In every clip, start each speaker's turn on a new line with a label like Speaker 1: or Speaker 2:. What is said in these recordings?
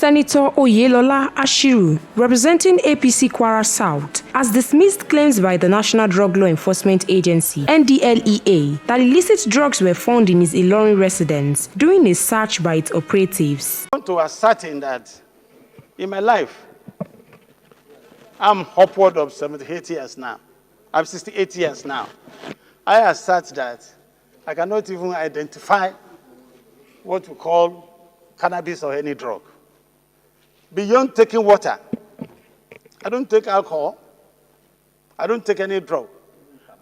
Speaker 1: Senator Oyelola Ashiru, representing APC Kwara South, has dismissed claims by the National Drug Law Enforcement Agency (NDLEA) that illicit drugs were found in his Ilorin residence during a search by its operatives.
Speaker 2: I want to ascertain that in my life, I'm upward of 78 years now. I'm 68 years now. I assert that I cannot even identify what we call cannabis or any drug. Beyond taking water, I don't take alcohol, I don't take any drug.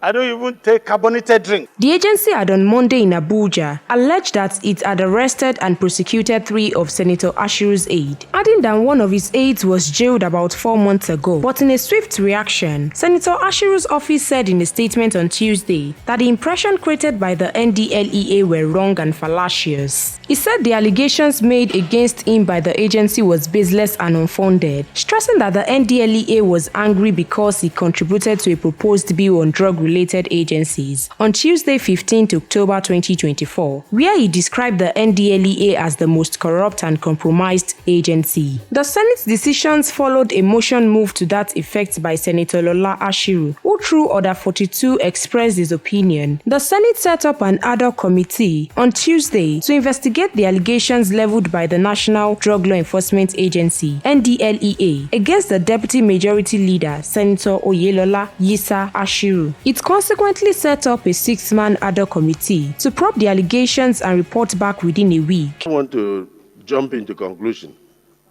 Speaker 2: I don't even take carbonated drink.
Speaker 1: The agency had on Monday in Abuja alleged that it had arrested and prosecuted 3 of Senator Ashiru's aides, adding that one of his aides was jailed about 4 months ago. But in a swift reaction, Senator Ashiru's office said in a statement on Tuesday that the impression created by the NDLEA were wrong and fallacious. He said the allegations made against him by the agency was baseless and unfounded, stressing that the NDLEA was angry because he contributed to a proposed bill on drug-related agencies on Tuesday, 15th October 2024, where he described the NDLEA as the most corrupt and compromised agency. The Senate's decisions followed a motion moved to that effect by Senator Lola Ashiru, who through Order 42 expressed his opinion. The Senate set up an Adhoc committee on Tuesday to investigate the allegations leveled by the National Drug Law Enforcement Agency (NDLEA) against the Deputy Majority Leader, Senator Oyelola Ashiru. It consequently set up a 6-man Adhoc committee to probe the allegations and report back within a week.
Speaker 3: I want to jump into conclusion,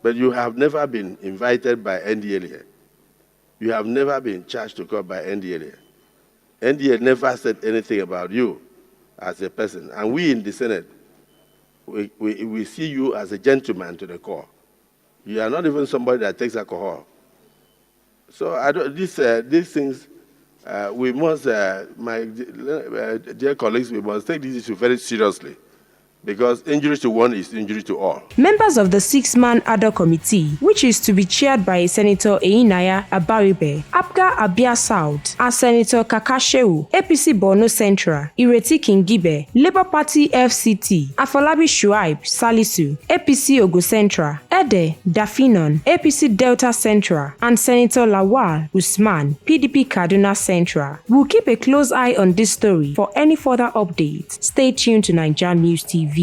Speaker 3: but you have never been invited by NDLEA. You have never been charged to court by NDLEA. NDLEA never said anything about you as a person, and we in the Senate, we see you as a gentleman to the core. You are not even somebody that takes alcohol. So these things, we must, my dear colleagues, we must take this issue very seriously, because injury to one is injury to all.
Speaker 1: Members of the 6-man Adhoc committee, which is to be chaired by Senator Einaya Abaribe, Abga Abia South, and Senator Kakashewu, APC Borno Central, Ireti Kingibe, Labour Party FCT, Afolabi Shuaib Salisu, APC Ogo Central, Ede Dafinon, APC Delta Central, and Senator Lawal Usman, PDP Kaduna Central. We'll keep a close eye on this story. For any further updates, stay tuned to NaijaNews TV.